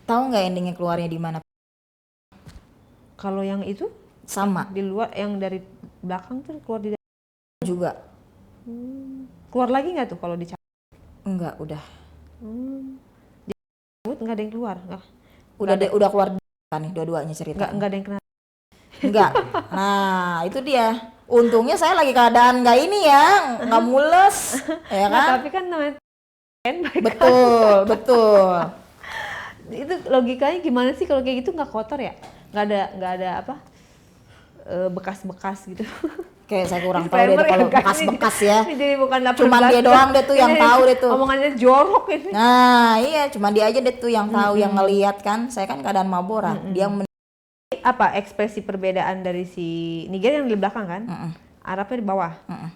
Tahu nggak endingnya keluarnya di mana? Kalau yang itu Sama di luar, yang dari belakang tuh keluar di juga. Keluar lagi nggak tuh kalau dicabut? Enggak, udah. Dicabut nggak ada yang keluar? Nggak? Udah keluar nih dua-duanya cerita. Nggak ada yang kena? Enggak. Nah, itu dia. Untungnya saya lagi keadaan nggak ini ya, nggak mules, ya kan? Nah, tapi kan namanya Betul. Itu logikanya gimana sih kalau kayak gitu, nggak kotor ya? Nggak ada apa? Bekas-bekas gitu. Kayak saya kurang tahu deh kalau bekas-bekas ya. Jadi bukan 18. Cuman dia doang deh tuh yang tahu deh tuh. Omongannya jorok ini. Nah, iya, cuma dia aja deh tuh yang tahu, yang ngelihat kan. Saya kan keadaan mabora. Dia apa ekspresi perbedaan dari si Niger yang di belakang kan? Arabnya di bawah.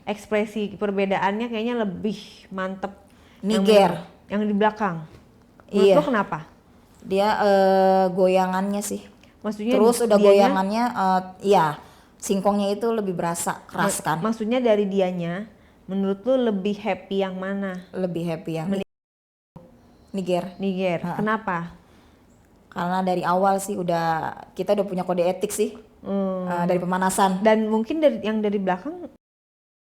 Ekspresi perbedaannya kayaknya lebih mantep Niger yang di belakang. Menurut iya. lo kenapa? Dia goyangannya sih. Maksudnya terus udah goyangannya iya, singkongnya itu lebih berasa keras kan. Maksudnya dari dianya, menurut lo lebih happy yang mana? Lebih happy yang Niger. Ha. Kenapa? Karena dari awal sih kita udah punya kode etik sih. Dari pemanasan. Dan mungkin dari belakang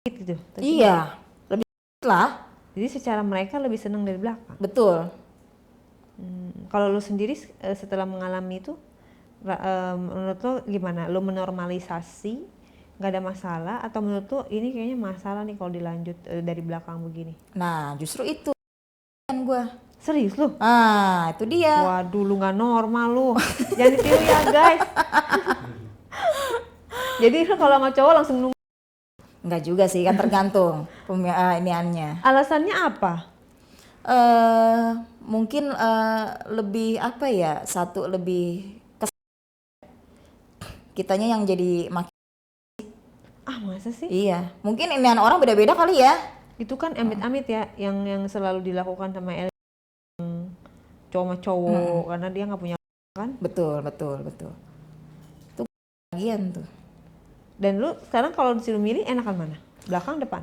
gitu. Iya, lebih lah. Jadi secara mereka lebih senang dari belakang. Betul. Kalau lu sendiri setelah mengalami itu, menurut lo gimana? Lo menormalisasi, nggak ada masalah, atau menurut lo ini kayaknya masalah nih kalau dilanjut dari belakang begini? Nah, justru itu kan gue. Serius lo? Ah, itu dia. Waduh, lu nggak normal lu. Jangan ditiru ya guys. Jadi lo kalau sama cowok langsung nunggu. Enggak juga sih, kan tergantung iniannya. Alasannya apa? Mungkin lebih apa ya, satu lebih kitanya yang jadi makin. Masa sih? Iya, mungkin inian orang beda-beda kali ya. Itu kan amit-amit ya yang selalu dilakukan sama cowok sama cowok karena dia nggak punya kan? Betul. Itu bagian tuh. Dan lu sekarang kalau disuruh milih enakan mana? Belakang depan?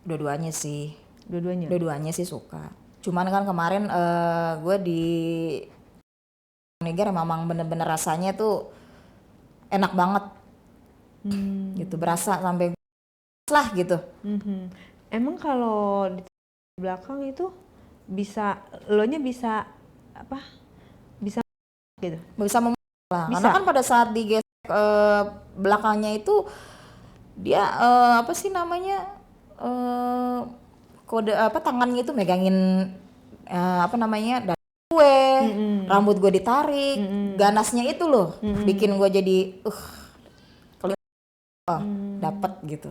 Dua-duanya sih. Dua-duanya? Dua-duanya sih suka. Cuman kan kemarin gue di Niger memang bener-bener rasanya tuh enak banget. Gitu, berasa sampai lah gitu. Emang kalau di belakang itu lo-nya bisa apa? Bisa gitu? Bisa lah. Bisa? Karena kan pada saat digesek belakangnya itu dia apa sih namanya, kode apa, tangannya itu megangin apa namanya, dari gue, rambut gue ditarik, ganasnya itu loh, bikin gue jadi dapat gitu.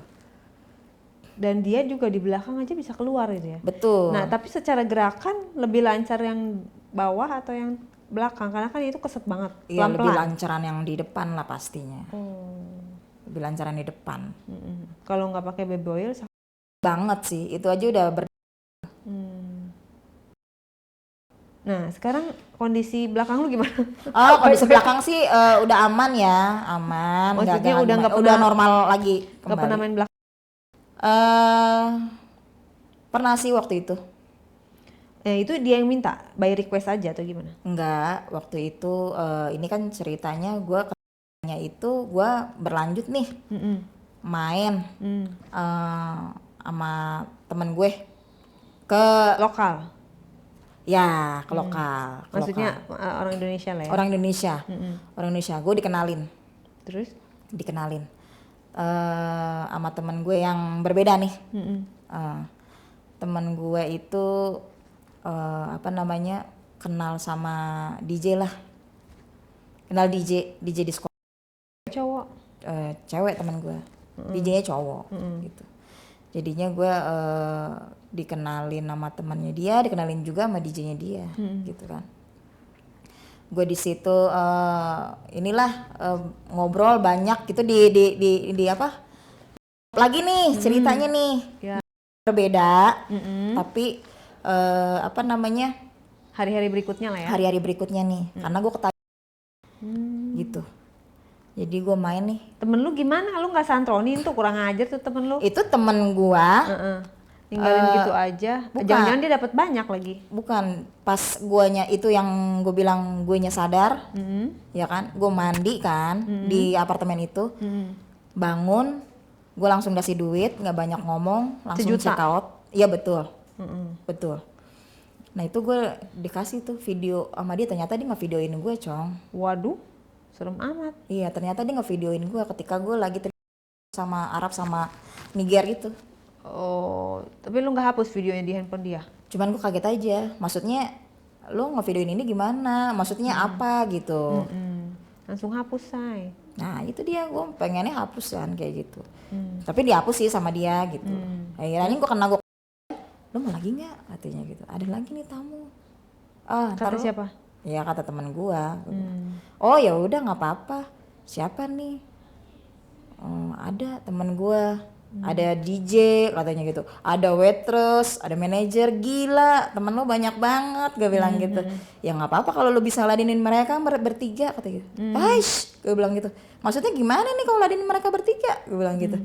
Dan dia juga di belakang aja bisa keluar gitu ya. Betul. Nah, tapi secara gerakan lebih lancar yang bawah atau yang belakang? Karena kan itu keset banget. Iya, Pelan-pelan. lebih lancaran yang di depan lah pastinya. Lebih lancaran di depan. Kalau nggak pakai baby oil banget sih. Itu aja udah Nah, sekarang kondisi belakang lu gimana? Kondisi belakang sih udah aman ya, aman. Maksudnya udah normal lagi kembali. Nggak pernah main belakang? Pernah sih waktu itu. Itu dia yang minta, by request aja atau gimana? Enggak, waktu itu ini kan ceritanya gue berlanjut nih main sama temen gue ke lokal. Ya, ke lokal. Maksudnya orang Indonesia lah ya? Orang Indonesia. Orang Indonesia. Gue dikenalin. Terus? Dikenalin sama temen gue yang berbeda nih. Temen gue itu apa namanya, kenal sama DJ lah. Kenal DJ di sekolah. Cowok? Cewek temen gue. DJ-nya cowok gitu. Jadinya gue dikenalin sama temannya dia, dikenalin juga sama DJ-nya dia, gitu kan. Gue di situ ngobrol banyak gitu di apa? Lagi nih ceritanya nih, berbeda, tapi apa namanya? Hari-hari berikutnya lah ya. Hari-hari berikutnya nih, karena gue ketahuan, gitu. Jadi gue main nih. Temen lu gimana? Lu nggak santronin tuh, kurang ajar tuh temen lu. Itu temen gue. Tinggalin gitu aja. Jangan-jangan dia dapat banyak lagi. Bukan, pas guanya itu yang gue bilang guenya sadar, ya kan? Gue mandi kan di apartemen itu, bangun, gue langsung kasih duit, nggak banyak ngomong, langsung check out. Iya betul, betul. Nah itu gue dikasih tuh video sama dia, ternyata dia ngevideoin gue, Cong. Waduh. Serem amat. Iya, ternyata dia ngevideoin gue ketika gue lagi sama Arab sama Niger itu. Oh, tapi lu nggak hapus videonya di handphone dia? Cuman gue kaget aja. Maksudnya, lu ngevideoin ini gimana? Maksudnya apa gitu? Langsung hapus, say. Nah itu dia, gue pengennya hapus kan kayak gitu. Tapi dihapus sih sama dia gitu. Akhirnya gue lu mau lagi nggak? Katanya gitu. Ada lagi nih tamu. Kata siapa? Ya kata teman gua. Oh ya udah nggak apa-apa. Siapa nih? Ada teman gua, ada DJ katanya gitu, ada waitress, ada manajer. Gila, temen lo banyak banget, gue bilang gitu. Ya nggak apa-apa kalau lo bisa ladenin mereka bertiga kata gitu. Aish, gue bilang gitu. Maksudnya gimana nih kalau ladenin mereka bertiga? Gue bilang gitu.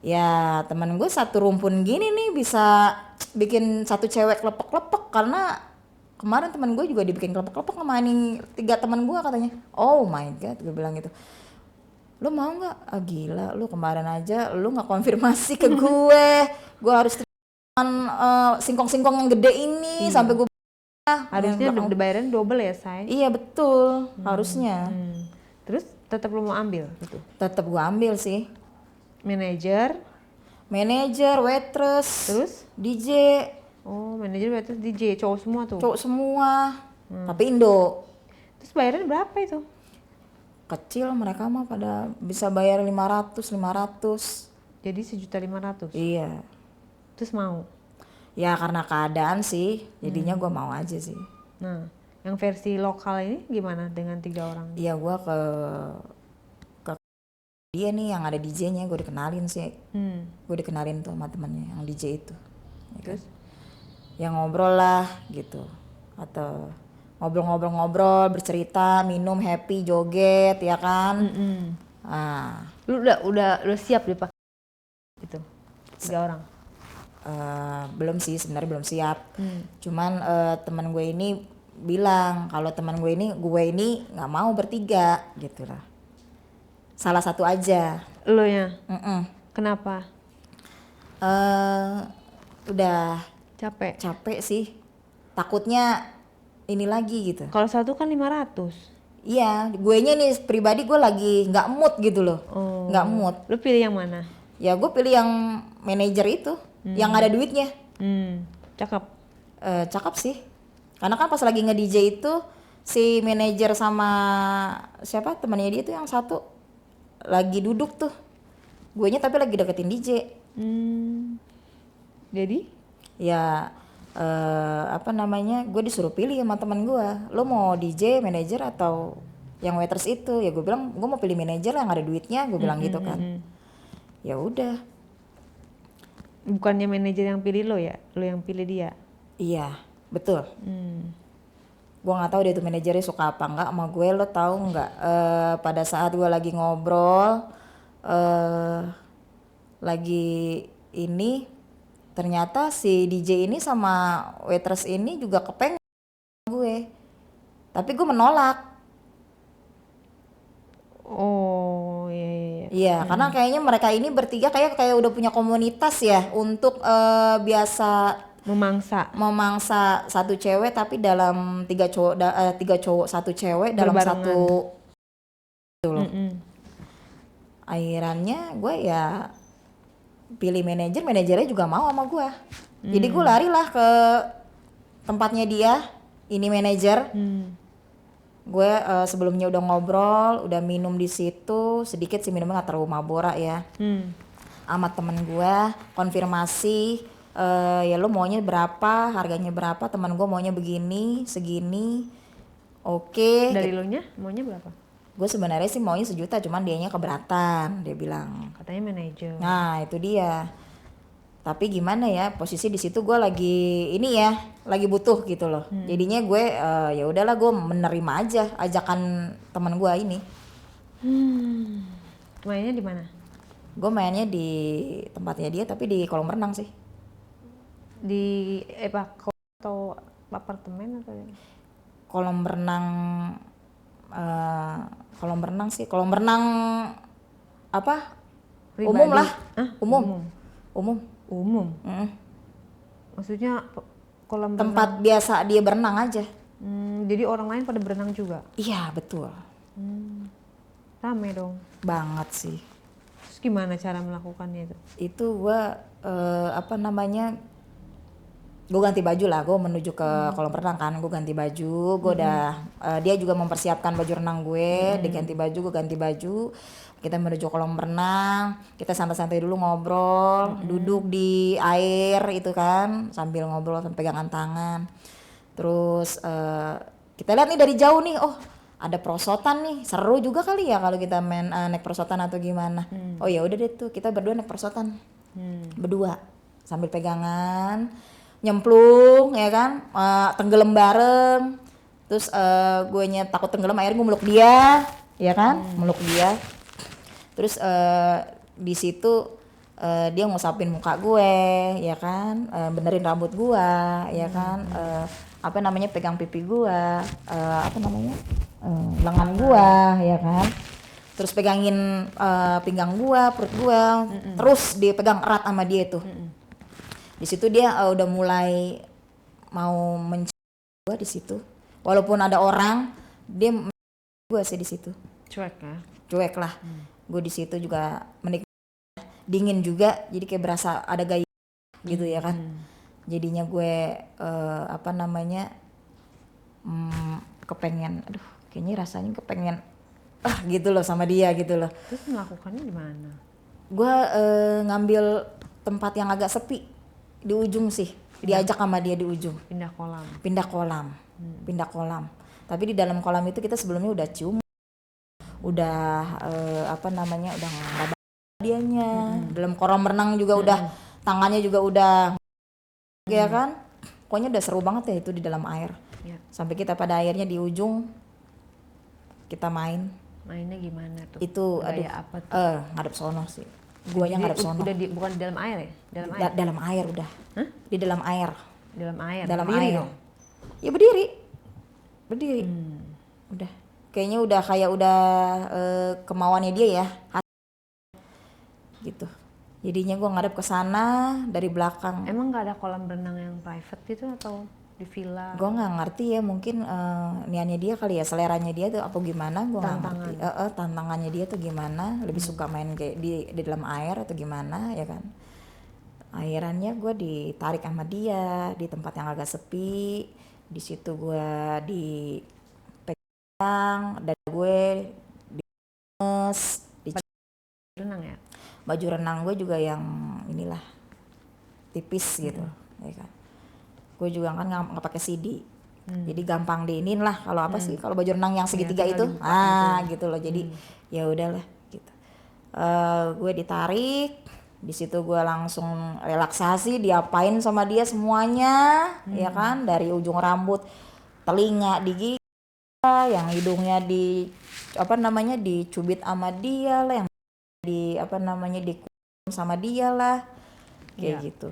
Ya teman gue satu rumpun gini nih bisa bikin satu cewek lepek-lepek, karena kemarin teman gue juga dibikin kelompok-kelompok sama ini 3 teman gue katanya. Oh my god, gue bilang gitu. Lu mau nggak? Ah gila, lu kemarin aja lu nggak konfirmasi ke gue. Gue harus singkong-singkong yang gede ini sampai gue harusnya dibayarin double ya, Say? Iya betul, harusnya. Terus tetap lu mau ambil gitu? Tetap gue ambil sih. Manajer, waitress, terus DJ. oh manajer, waitress, DJ, cowok semua tuh? Cowok semua, tapi Indo. Terus bayaran berapa itu? Kecil mereka mah pada bisa bayar 500. Jadi 1.500.000? Iya. Terus mau? Ya karena keadaan sih, jadinya gue mau aja sih. Nah, yang versi lokal ini gimana dengan 3 orang? Iya gue ke dia nih yang ada DJ-nya, gue dikenalin sih. Gue dikenalin tuh sama temennya yang DJ itu. Ya Terus? Yang ngobrol lah gitu. Atau ngobrol-ngobrol, bercerita, minum, happy, joget, ya kan? Nah, Lu udah siap deh pak? Itu 3 orang? belum sih, sebenarnya belum siap. Cuman teman gue ini bilang kalau teman gue ini nggak mau bertiga gitu lah. Salah satu aja. Lu ya? Kenapa? Udah Capek sih. Takutnya ini lagi gitu. Kalau satu kan 500. Iya, guenya nih pribadi gue lagi nggak mood gitu loh. Nggak mood. Lu pilih yang mana? Ya gue pilih yang manajer itu, yang ada duitnya. Cakep. Cakep sih. Karena kan pas lagi nge-DJ itu si manajer sama siapa temannya dia tuh yang satu lagi duduk tuh. Guenya tapi lagi deketin DJ. Jadi? Ya gue disuruh pilih sama teman gue. Lo mau DJ, manajer atau yang waitress itu? Ya gue bilang gue mau pilih manajer yang ada duitnya, gue bilang gitu kan. Ya udah. Bukannya manajer yang pilih lo ya? Lo yang pilih dia? Iya, betul. Gue nggak tahu dia tuh manajernya suka apa nggak sama gue. Lo tahu nggak? Pada saat gue lagi ngobrol, lagi ini ternyata si DJ ini sama waitress ini juga kepengen gue, tapi gue menolak. Oh iya. Iya, karena kayaknya mereka ini bertiga kayak udah punya komunitas ya untuk biasa memangsa satu cewek tapi dalam 3 cowok 1 cewek dalam satu gitu loh. Akhirannya gue ya pilih manajernya juga mau sama gue. Jadi gue lari lah ke tempatnya dia, ini manajer. Gue sebelumnya udah ngobrol, udah minum di situ sedikit sih, minumnya nggak terlalu mabora ya. Sama temen gue konfirmasi, ya lo maunya berapa, harganya berapa, teman gue maunya begini, segini. Oke. Dari lo nya maunya berapa? Gue sebenarnya sih maunya 1 juta, cuman dianya keberatan, dia bilang. Katanya manajer. Nah itu dia. Tapi gimana ya, posisi di situ gue lagi ini ya, lagi butuh gitu loh. Jadinya gue ya udahlah gue menerima aja ajakan teman gue ini. Mainnya di mana? Gue mainnya di tempatnya dia tapi di kolam renang sih. Di atau apartemen atau? Kolam renang sih, kolam renang apa? Pribadi. Umum lah. Umum. Maksudnya kolam tempat renang biasa dia berenang aja. Jadi orang lain pada berenang juga? Iya betul. Rame dong. Banget sih. Terus gimana cara melakukannya itu? Itu gue gue ganti baju lah, gue menuju ke kolam renang kan, gue ganti baju, gue udah dia juga mempersiapkan baju renang gue, dia ganti baju, gue ganti baju, kita menuju kolam renang, kita santai-santai dulu ngobrol, duduk di air itu kan, sambil ngobrol sambil pegangan tangan, terus kita lihat nih dari jauh nih, oh ada perosotan nih, seru juga kali ya kalau kita main naik perosotan atau gimana. Oh ya udah deh tuh kita berdua naik perosotan, berdua sambil pegangan. Nyemplung ya kan, tenggelam bareng, terus guenya takut tenggelam, akhirnya gue meluk dia ya kan, meluk dia, terus di situ dia ngusapin muka gue ya kan, benerin rambut gue ya kan, apa namanya pegang pipi gua, apa namanya lengan gua ya kan, terus pegangin pinggang gua, perut gua, terus dipegang erat sama dia itu. Di situ dia udah mulai mau mencium gua di situ, walaupun ada orang dia gua sih di situ Cuek ya. cuek lah. Gue di situ juga dingin juga, jadi kayak berasa ada gaya gitu ya kan. Jadinya gue apa namanya kepengen, aduh kayaknya rasanya kepengen gitu loh sama dia gitu loh. Terus melakukannya di mana? Gue ngambil tempat yang agak sepi di ujung sih, diajak sama dia di ujung. Pindah kolam. Pindah kolam. Tapi di dalam kolam itu kita sebelumnya udah cium, udah apa namanya udah ngeraba dianya. Dalam kolam renang juga udah tangannya juga udah ya kan. Pokoknya udah seru banget ya itu di dalam air. Sampai kita pada akhirnya di ujung kita Mainnya gimana tuh? Itu gaya apa tuh? ngadep sono sih. Guanya ngadep sono. Udah bukan di dalam air ya? Dalam air udah. Hah? Di dalam air. Dalam air. Dalam Berdiri air. dong? Ya berdiri. Udah. Kayaknya udah kemauannya dia ya. Gitu. Jadinya gue ngadep ke sana dari belakang. Emang nggak ada kolam renang yang private gitu atau di villa? Gue nggak ngerti ya, mungkin niatnya dia kali ya, seleranya dia tuh apa gimana, gue nggak ngerti. Tantangannya dia tuh gimana, lebih suka main kayak di dalam air atau gimana ya kan. Akhirannya gue ditarik sama dia di tempat yang agak sepi. Di situ gue dipegang, dan gue di Renang ya? baju renang gue juga yang inilah tipis gitu ya kan. Gue juga kan nggak pakai CD, jadi gampang diinin lah kalau apa sih kalau baju renang yang segitiga itu gitu loh. Jadi ya udahlah gitu. Gue ditarik di situ, gue langsung relaksasi, diapain sama dia semuanya ya kan, dari ujung rambut, telinga digigit, yang hidungnya di apa namanya dicubit sama dia lah, yang di apa namanya dikum sama dia lah kayak gitu.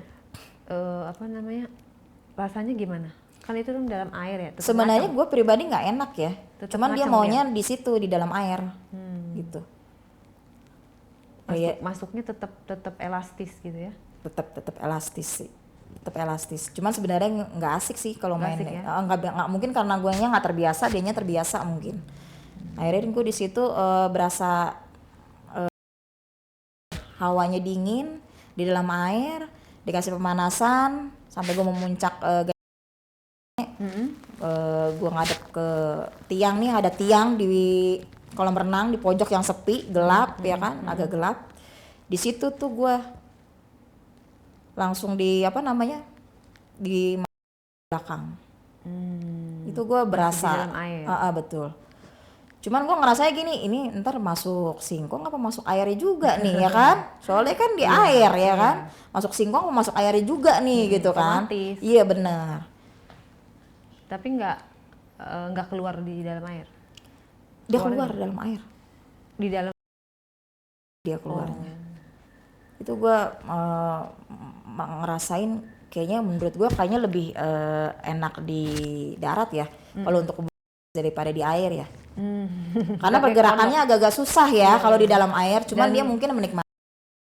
Apa namanya, rasanya gimana? Kan itu kan dalam air ya. Sebenarnya gue pribadi nggak enak ya, cuman dia maunya di situ di dalam air gitu. Masuknya tetap elastis gitu ya? Tetap elastis sih, tetap elastis. Cuman sebenarnya nggak asik sih kalau main ya? nggak mungkin, karena guanya nggak terbiasa, dianya terbiasa mungkin. Akhirnya gue di situ berasa hawanya dingin di dalam air, dikasih pemanasan sampai gue memuncak. Gue ngadep ke tiang nih, ada tiang di kolam renang di pojok yang sepi, gelap ya kan, agak gelap. Di situ tuh gue langsung di apa namanya di belakang. Itu gue berasa di dalam air. Betul. Cuman gue ngerasanya gini, ini ntar masuk singkong apa masuk airnya juga nih ya kan? Soalnya kan di air ya kan, masuk singkong apa masuk airnya juga nih gitu kan? Iya benar. Tapi nggak keluar di dalam air? Dia keluar dalam air. Di dalam? Dia keluarnya. Itu gue ngerasain, kayaknya menurut gue kayaknya lebih enak di darat ya, kalau untuk daripada di air ya. Karena pergerakannya agak-agak susah ya kalau di dalam air, cuman dia mungkin menikmati.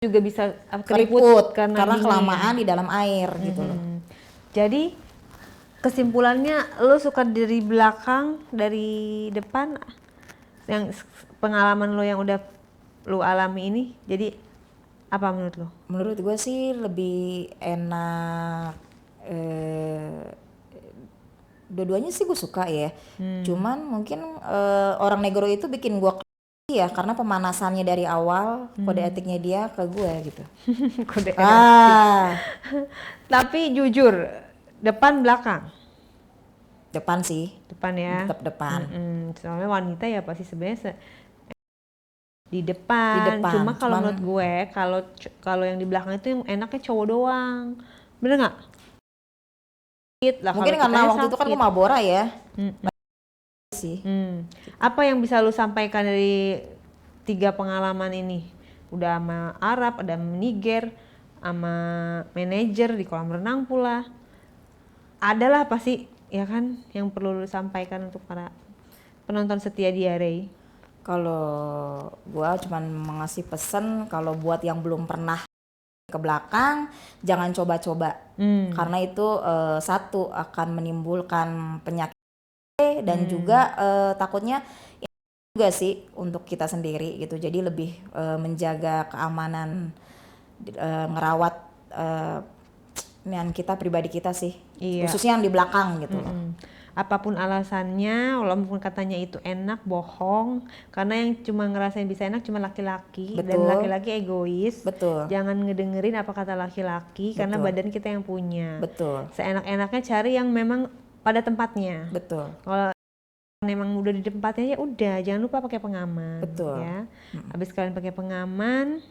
Juga bisa keriput karena kelamaan di dalam air gitu loh. Jadi kesimpulannya, lo suka dari belakang, dari depan, yang pengalaman lo yang udah lo alami ini, jadi apa menurut lo? Menurut gue sih lebih enak, dua-duanya sih gue suka ya. Cuman mungkin orang negro itu bikin gue ya, karena pemanasannya dari awal, kode etiknya dia ke gue gitu. Kode etik. Tapi jujur, depan belakang? Depan sih. Depan ya? Tetap depan. Soalnya wanita ya pasti sebenarnya di depan. Cuma kalau menurut gue, kalau yang di belakang itu yang enaknya cowok doang. Bener nggak? Mungkin karena waktu itu kan gue mabora ya. Sih. Apa yang bisa lu sampaikan dari 3 pengalaman ini? Udah sama Arab, ada Niger, sama manajer di kolam renang pula. Adalah pasti ya kan yang perlu lu sampaikan untuk para penonton setia Diare? Kalau gua cuman mengasih pesan kalau buat yang belum pernah ke belakang jangan coba-coba. Karena itu satu akan menimbulkan penyakit dan juga takutnya juga sih untuk kita sendiri gitu. Jadi lebih menjaga keamanan ngerawat kita pribadi kita sih. Iya. Khususnya yang di belakang gitu. Apapun alasannya, walaupun katanya itu enak, bohong. Karena yang cuma ngerasain bisa enak cuma laki-laki. Dan Betul. laki-laki egois. Betul. Jangan ngedengerin apa kata laki-laki karena Betul. badan kita yang punya. Betul. Seenak-enaknya cari yang memang pada tempatnya. Betul. Kalau memang udah di tempatnya ya udah, jangan lupa pakai pengaman. Betul. Ya. Habis kalian pakai pengaman,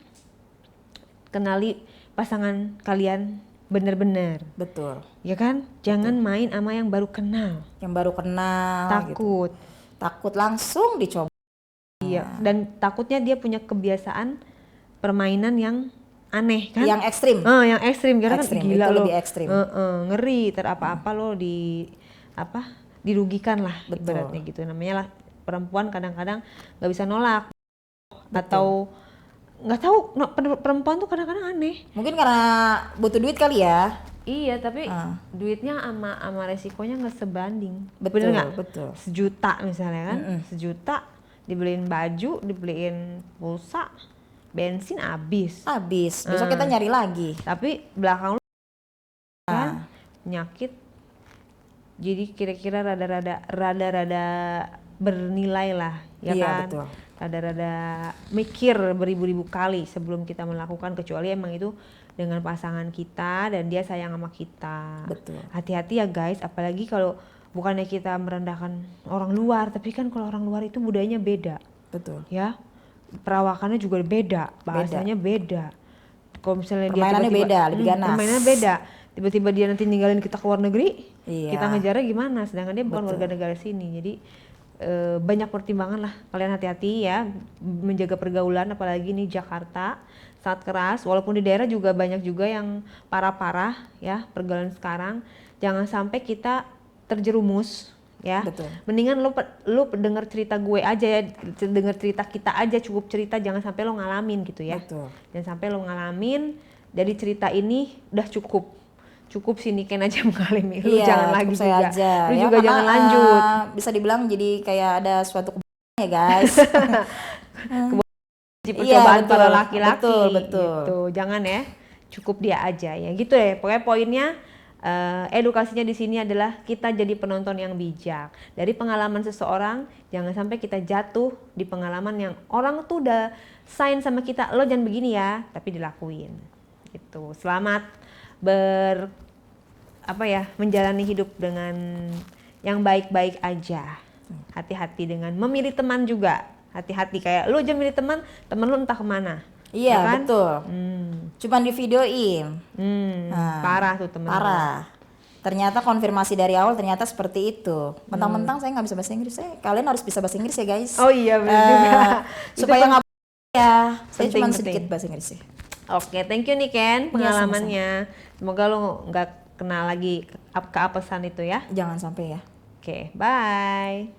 kenali pasangan kalian bener-bener. Betul. Ya kan? Jangan main sama yang baru kenal. Yang baru kenal Takut. gitu. Takut langsung dicoba. Iya, dan takutnya dia punya kebiasaan permainan yang aneh kan? Yang ekstrim. Yang ekstrim karena Ekstrim, kan gila itu lo. lebih ekstrim. Ngeri, apa-apa lo dirugikan lah. Betul. Ibaratnya gitu. Namanya lah perempuan kadang-kadang nggak bisa nolak. Atau nggak tahu, perempuan tuh kadang-kadang aneh. Mungkin karena butuh duit kali ya. Iya, tapi duitnya sama resikonya nggak sebanding. Betul, Bener nggak? betul. 1 juta misalnya kan, 1 juta dibeliin baju, dibeliin pulsa, bensin habis. Besok kita nyari lagi. Tapi belakang lu kan penyakit. Jadi kira-kira rada-rada bernilai lah, ya Iya, kan? betul. Rada-rada mikir beribu-ribu kali sebelum kita melakukan, kecuali emang itu dengan pasangan kita dan dia sayang sama kita. Betul. Hati-hati ya guys, apalagi kalau bukannya kita merendahkan orang luar, tapi kan kalau orang luar itu budayanya beda. Betul. Ya, perawakannya juga beda, bahasanya beda. Kalau misalnya Permainannya dia beda, lebih ganas. Permainannya beda. Tiba-tiba dia nanti ninggalin kita ke luar negeri, Iya. kita ngejarnya gimana? Sedangkan dia bukan Betul. warga negara sini. Jadi banyak pertimbangan lah. Kalian hati-hati ya menjaga pergaulan, apalagi nih Jakarta sangat keras. Walaupun di daerah juga banyak juga yang parah-parah ya pergaulan sekarang. Jangan sampai kita terjerumus ya. Betul. Mendingan lu denger cerita gue aja ya, denger cerita kita aja, cukup cerita, jangan sampai lo ngalamin gitu ya. Betul. Jangan sampai lo ngalamin. Dari cerita ini udah cukup sih Niken aja mengalami. Lu Iya, jangan lagi saya juga. aja. Lu Ya, juga karena, jangan lanjut. Bisa dibilang jadi kayak ada suatu ya guys. Percobaan betul. para laki-laki. Betul. Gitu. Jangan ya. Cukup dia aja ya. Gitu ya. Pokoknya poinnya edukasinya di sini adalah kita jadi penonton yang bijak. Dari pengalaman seseorang, jangan sampai kita jatuh di pengalaman yang orang tuh udah sign sama kita, lo jangan begini ya, tapi dilakuin. Gitu. Selamat menjalani hidup dengan yang baik-baik aja. Hati-hati dengan memilih teman juga. Hati-hati, kayak lu aja milih teman lu entah kemana. Iya, ya kan? betul. Cuman di videoin. Parah tuh temen. Parah. Ternyata konfirmasi dari awal ternyata seperti itu. Mentang-mentang saya nggak bisa bahasa Inggris, kalian harus bisa bahasa Inggris ya guys. Oh iya benar juga. Supaya nggak ya. Saya cuma Penting. sedikit bahasa Inggris sih. Oke, thank you Niken pengalamannya. Semoga lu nggak kena lagi keapesan itu ya. Jangan sampai ya. Oke, bye.